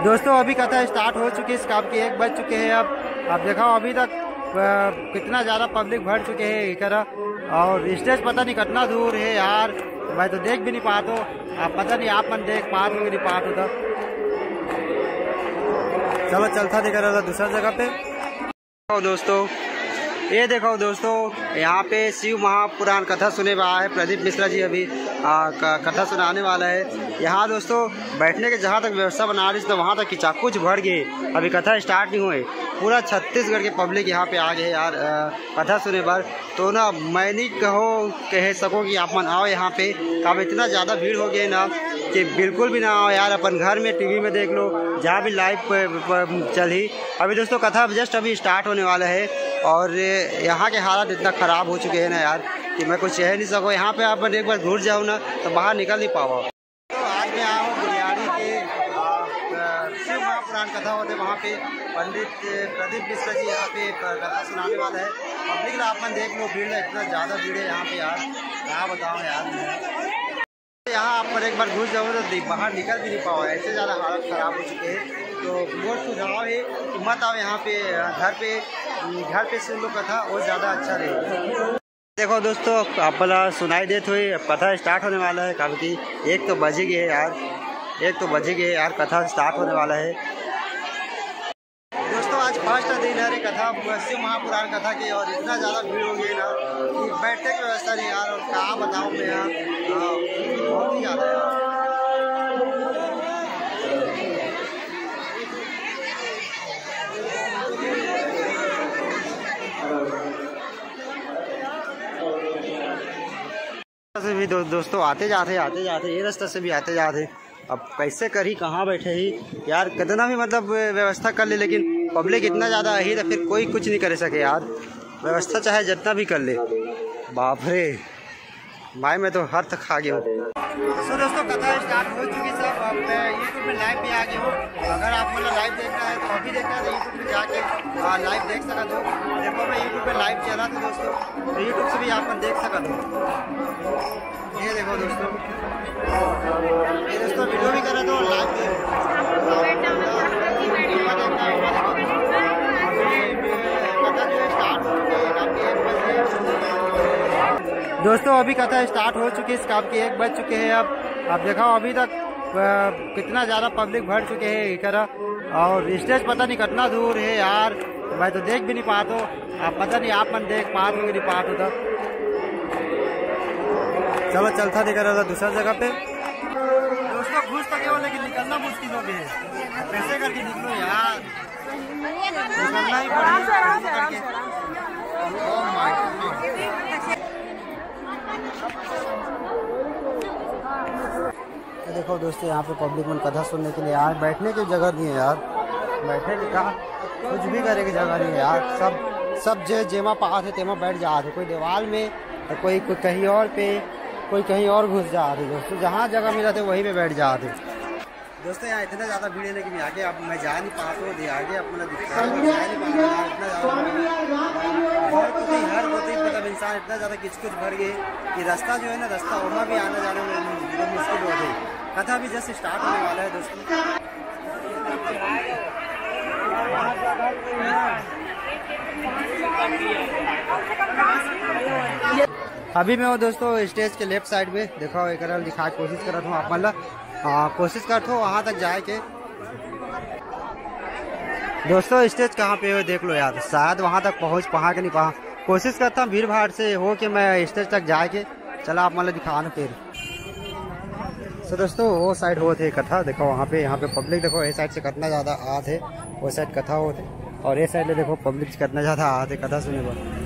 दोस्तों अभी कथा स्टार्ट हो चुकी है, स्टाफ के 1 बज चुके हैं। अब देखो अभी तक कितना ज़्यादा पब्लिक भर चुके हैं इकरा, और स्टेज पता नहीं कितना दूर है यार, मैं तो देख भी नहीं पाता हूँ। आप पता नहीं आप मन देख पाते हो कि नहीं पाते हो। चलो चलता दिखा रहा था दूसरा जगह पे। दोस्तों ये देखो दोस्तों, यहाँ पे शिव महापुराण कथा सुने वाला है प्रदीप मिश्रा जी, अभी कथा सुनाने वाला है। यहाँ दोस्तों बैठने के जहाँ तक व्यवस्था बना रही थी तो वहाँ तक खिंचा कुछ भर गए, अभी कथा स्टार्ट नहीं हुए। पूरा छत्तीसगढ़ के पब्लिक यहाँ पे आ गए यार कथा सुने पर। तो ना मैं नहीं कह सको कि आप मन आओ यहाँ पे, अब इतना ज़्यादा भीड़ हो गई ना कि बिल्कुल भी ना आओ यार। अपन घर में टीवी में देख लो, जहाँ भी लाइव चली। अभी दोस्तों कथा जस्ट अभी स्टार्ट होने वाला है, और यहाँ के हालात इतना ख़राब हो चुके हैं ना यार कि मैं कुछ कह नहीं सकूँ। यहाँ पे आप एक बार घुस जाऊँ ना तो बाहर निकल नहीं पाओ। तो आज मैं आया हूँ बुनियादी के शिव महापुराण कथा होते, वहाँ पे पंडित प्रदीप मिश्रा जी यहाँ पे कथा सुनाने वाला है। पब्लिक ना आप देख लो, भीड़ है इतना ज़्यादा भीड़ है यहाँ पे यार, क्या बताऊँ यार। यहाँ आप पर एक बार घुस जाओ तो बाहर निकल भी नहीं पाओ, ऐसे ज़्यादा हालत ख़राब हो चुके हैं। तो बहुत सुझाव है कि मत आओ यहाँ पे, घर पे सुन लो कथा, और ज़्यादा अच्छा रहेगा। देखो दोस्तों अपना सुनाई देते हुए कथा स्टार्ट होने वाला है, क्योंकि 1 तो बज गए यार, 1 तो बज गए यार, कथा स्टार्ट होने वाला है। दोस्तों आज फर्स्ट दिन है कथा शिव महापुराण कथा की, और इतना ज़्यादा भीड़ हो गई ना कि बैठने की व्यवस्था नहीं यार, और क्या बताऊँ मैं यार, बहुत ही ज़्यादा यार। से भी दोस्तों आते जाते ये रास्ते से भी आते जाते। अब कैसे करी, कहाँ बैठे ही यार, कितना भी मतलब व्यवस्था कर ले, लेकिन पब्लिक इतना ज़्यादा है तो फिर कोई कुछ नहीं कर सके यार। व्यवस्था चाहे जितना भी कर ले, बाप रे भाई मैं तो हर तक खा गया हूँ। सो दोस्तों कथा स्टार्ट हो चुकी है सब। अब मैं यूट्यूब में लाइव पे आ गया हूँ। अगर आप मतलब लाइव देखना है तो अभी देखना है तो यूट्यूब में जाके लाइव देख सका दो। देखो मैं यूट्यूब पे लाइव चला था दोस्तों, तो यूट्यूब से भी आप देख सका दो। ये देखो दोस्तों, ये दोस्तों वीडियो भी कर रहा था और लाइव दोस्तों अभी कथा स्टार्ट हो चुकी है, स्टाफ के 1 बज चुके हैं। अब देखो अभी तक कितना ज़्यादा पब्लिक भर चुके हैं इकरा, और स्टेज पता नहीं कितना दूर है यार, मैं तो देख भी नहीं पाता हूँ। आप पता नहीं आप मन देख पाते हो कि नहीं पाते हो। चलो चलता दिखा रहा था दूसरा जगह पे। दोस्तों घुस तो केवल, लेकिन निकलना मुश्किल हो गया है। कैसे करके निकलो यार, निकलना ही पड़ेगा। देखो दोस्तों यहाँ पे पब्लिक में कथा सुनने के लिए यार बैठने की जगह नहीं है यार, बैठने की कहा कुछ भी करे की जगह नहीं है यार। सब जेमा पास है तेमा बैठ जाते, कोई दीवार में तो कोई कहीं और पे, कोई कहीं और घुस जाते। दोस्तों जहाँ जगह मिला थे वहीं पे बैठ जाते। दोस्तों यहाँ इतना ज़्यादा भीड़ है, लेकिन आगे अब मैं जा नहीं पाता हूँ, आगे अपना दिखता है जा नहीं पा रहा इतना ज़्यादा। मतलब इंसान इतना ज़्यादा किचकिच भर गए कि रास्ता जो है ना, रास्ता वहाँ भी आना जाने में मुश्किल हो गई। कथा भी जैसे स्टार्ट होने वाला है दोस्तों। अभी मैं वो दोस्तों स्टेज के लेफ्ट साइड में देखो एक दिखा कोशिश कर रहा हूँ, आप मतलब कोशिश करते हो वहाँ तक जाए के। दोस्तों स्टेज कहाँ पे हो देख लो यार, शायद वहाँ तक पहुँच पा के नहीं पा, कोशिश करता हूँ भीड़ भाड़ से हो के मैं स्टेज तक जाए के। चला आप मतलब दिखाना फिर। तो दोस्तों वो साइड हो थे कथा, देखो वहाँ पे, यहाँ पे पब्लिक देखो ये साइड से कितना ज़्यादा आ थे, वो साइड कथा हो थे, और ये साइड देखो पब्लिक कितना ज़्यादा आ थे कथा सुने पर।